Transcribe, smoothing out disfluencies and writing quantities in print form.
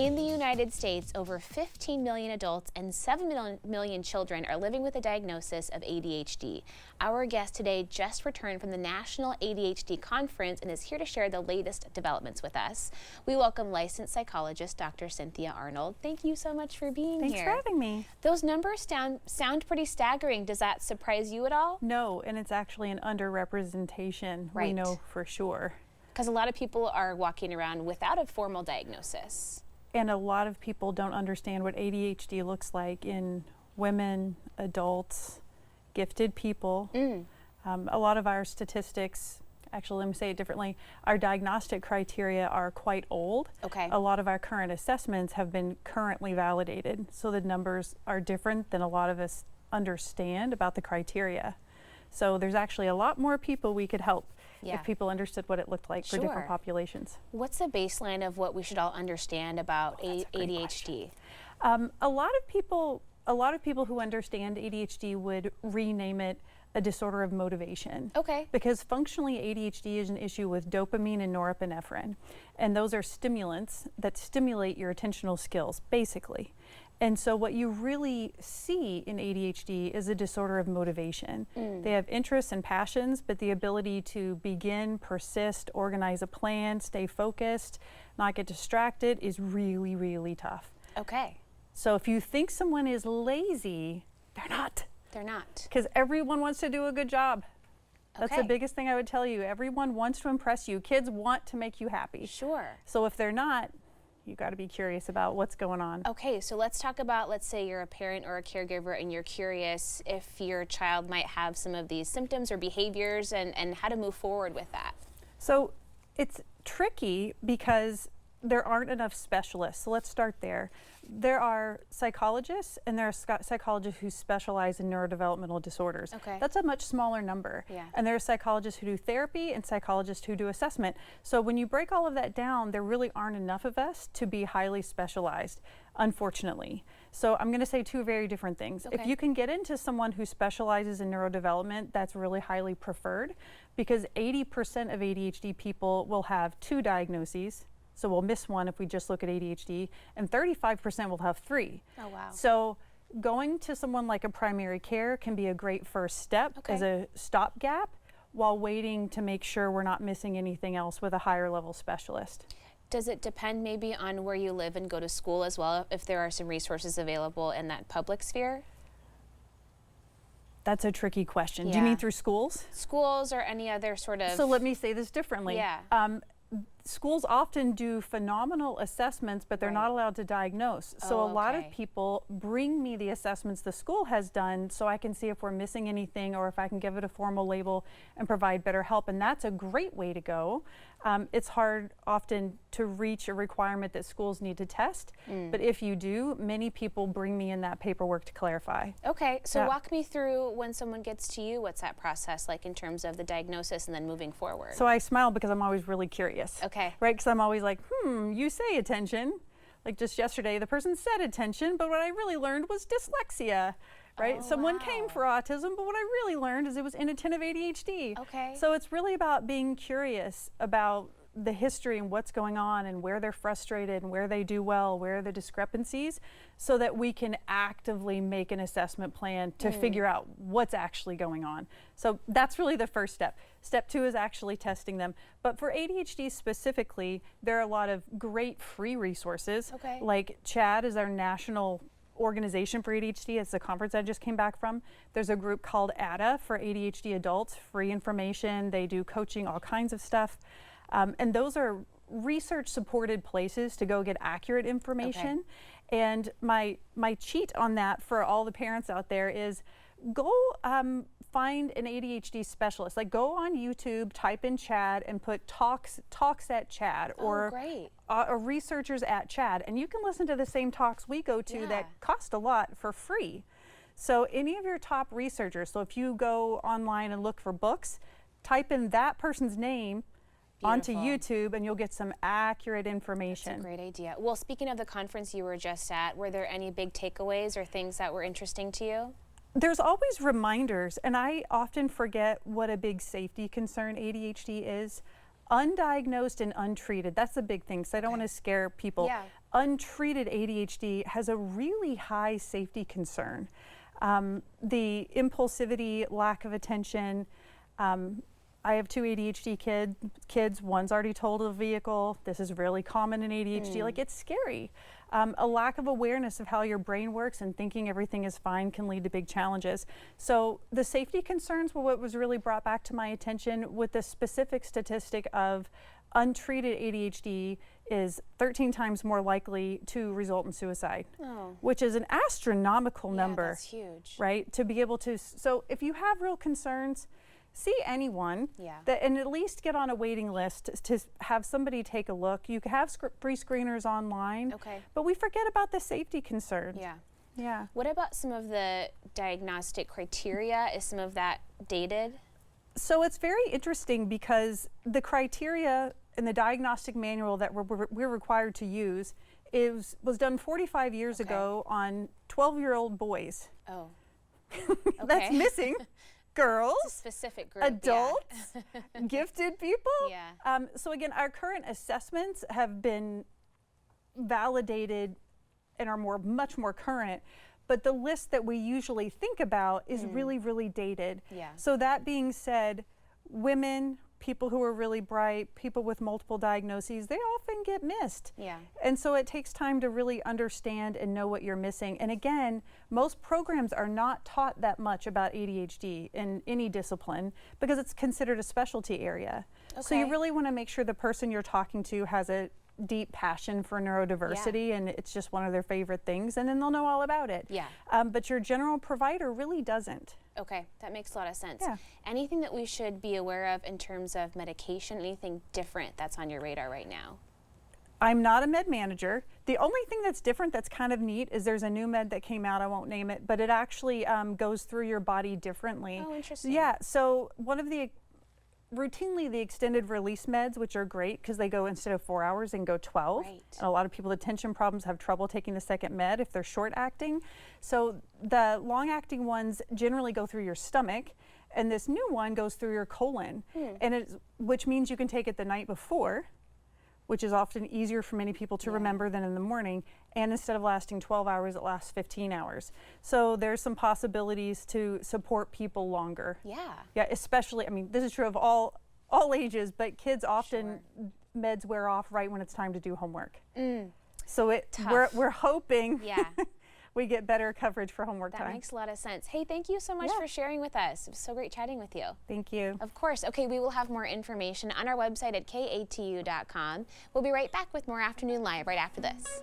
In the United States, over 15 million adults and 7 million children are living with a diagnosis of ADHD. Our guest today just returned from the National ADHD Conference and is here to share the latest developments with us. We welcome licensed psychologist Dr. Cynthia Arnold. Thank you so much for being here. Thanks for having me. Those numbers sound pretty staggering. Does that surprise you at all? No, and it's actually an underrepresentation, Right. we know for sure. Because a lot of people are walking around without a formal diagnosis. And a lot of people don't understand what ADHD looks like in women, adults, gifted people. A lot of our statistics, actually let me say it differently, our diagnostic criteria are quite old. Okay. A lot of our current assessments have been currently validated, so the numbers are different than a lot of us understand about the criteria. So there's actually a lot more people we could help if people understood what it looked like for different populations. What's the baseline of what we should all understand about ADHD? A lot of people who understand ADHD would rename it a disorder of motivation. Okay. Because functionally ADHD is an issue with dopamine and norepinephrine, and those are stimulants that stimulate your attentional skills, basically. And so what you really see in ADHD is a disorder of motivation. They have interests and passions, but the ability to begin, persist, organize a plan, stay focused, not get distracted is really, really tough. Okay. So if you think someone is lazy, they're not. They're not. Because everyone wants to do a good job. That's the Okay. biggest thing I would tell you. Everyone wants to impress you. Kids want to make you happy. Sure. So if they're not, you got to be curious about what's going on. Okay, so let's talk about, let's say you're a parent or a caregiver and you're curious if your child might have some of these symptoms or behaviors and how to move forward with that. So it's tricky because there aren't enough specialists. So let's start there. There are psychologists and there are psychologists who specialize in neurodevelopmental disorders. Okay. That's a much smaller number. Yeah. And there are psychologists who do therapy and psychologists who do assessment. So when you break all of that down, there really aren't enough of us to be highly specialized, unfortunately. So I'm going to say two very different things. Okay. If you can get into someone who specializes in neurodevelopment, that's really highly preferred, because 80% of ADHD people will have 2 diagnoses. So we'll miss one if we just look at ADHD, and 35% will have 3. Oh, wow. So going to someone like a primary care can be a great first step as a stopgap while waiting to make sure we're not missing anything else with a higher level specialist. Does it depend maybe on where you live and go to school as well, if there are some resources available in that public sphere? That's a tricky question. Do you Yeah. mean through schools? Schools or any other sort of... So let me say this differently. Yeah. Schools often do phenomenal assessments, but they're not allowed to diagnose. So a lot of okay. people bring me the assessments the school has done so I can see if we're missing anything or if I can give it a formal label and provide better help. And that's a great way to go. It's hard often to reach a requirement that schools need to test. But if you do, many people bring me in that paperwork to clarify. Okay, so Yeah. walk me through when someone gets to you, what's that process like in terms of the diagnosis and then moving forward? So I smile because I'm always really curious. Okay. Right, because I'm always like, you say attention. Like just yesterday, the person said attention, but what I really learned was dyslexia. Right? Oh, Someone wow. came for autism, but what I really learned is it was inattentive ADHD. Okay. So it's really about being curious about the history and what's going on and where they're frustrated and where they do well, where are the discrepancies, so that we can actively make an assessment plan to figure out what's actually going on. So that's really the first step. Step 2 is actually testing them. But for ADHD specifically, there are a lot of great free resources. Okay. Like CHAD is our national organization for ADHD. It's the conference I just came back from. There's a group called ADA for ADHD adults, free information. They do coaching, all kinds of stuff. And those are research supported places to go get accurate information. And my cheat on that for all the parents out there is go find an ADHD specialist. Like go on YouTube, type in CHAD and put talks at CHAD or researchers at CHAD, and you can listen to the same talks we go to that cost a lot for free. So any of your top researchers, so if you go online and look for books, type in that person's name onto YouTube and you'll get some accurate information. That's a great idea. Well, speaking of the conference you were just at, were there any big takeaways or things that were interesting to you? There's always reminders, and I often forget what a big safety concern ADHD is. Undiagnosed and untreated, that's the big thing, so I don't want to scare people. Yeah. untreated ADHD has a really high safety concern. The impulsivity, lack of attention. I have 2 ADHD kids. One's already totaled a vehicle. This is really common in ADHD. Like, it's scary. A lack of awareness of how your brain works and thinking everything is fine can lead to big challenges. So the safety concerns were what was really brought back to my attention, with the specific statistic of untreated ADHD is 13 times more likely to result in suicide, which is an astronomical number. That's huge. Right? To be able to, so if you have real concerns, see anyone, and at least get on a waiting list to have somebody take a look. You can have free screeners online, but we forget about the safety concerns. Yeah. What about some of the diagnostic criteria? Is some of that dated? So it's very interesting, because the criteria in the diagnostic manual that we're required to use was done 45 years ago on 12-year-old boys. Oh. That's missing. Girls, it's a specific group, adults, gifted people. So again, our current assessments have been validated and are much more current, but the list that we usually think about is really, really dated. So that being said, women, people who are really bright, people with multiple diagnoses, they often get missed. And so it takes time to really understand and know what you're missing. And again, most programs are not taught that much about ADHD in any discipline, because it's considered a specialty area. So you really want to make sure the person you're talking to has a deep passion for neurodiversity, and it's just one of their favorite things, and then they'll know all about it. But your general provider really doesn't. Okay, that makes a lot of sense. Anything that we should be aware of in terms of medication, anything different that's on your radar right now? I'm not a med manager. The only thing that's different that's kind of neat is there's a new med that came out, I won't name it, but it actually goes through your body differently. Oh, interesting. Yeah, so routinely the extended release meds, which are great because they go, instead of 4 hours, and go 12. And a lot of people with attention problems have trouble taking the second med if they're short acting. So the long acting ones generally go through your stomach, and this new one goes through your colon, and which means you can take it the night before, which is often easier for many people to remember than in the morning. And instead of lasting 12 hours, it lasts 15 hours. So there's some possibilities to support people longer. Yeah, especially, I mean, this is true of all ages, but kids often, meds wear off right when it's time to do homework. So we're hoping we get better coverage for homework time. That makes a lot of sense. Hey, thank you so much for sharing with us. It was so great chatting with you. Thank you. Of course. Okay, we will have more information on our website at katu.com. We'll be right back with more Afternoon Live right after this.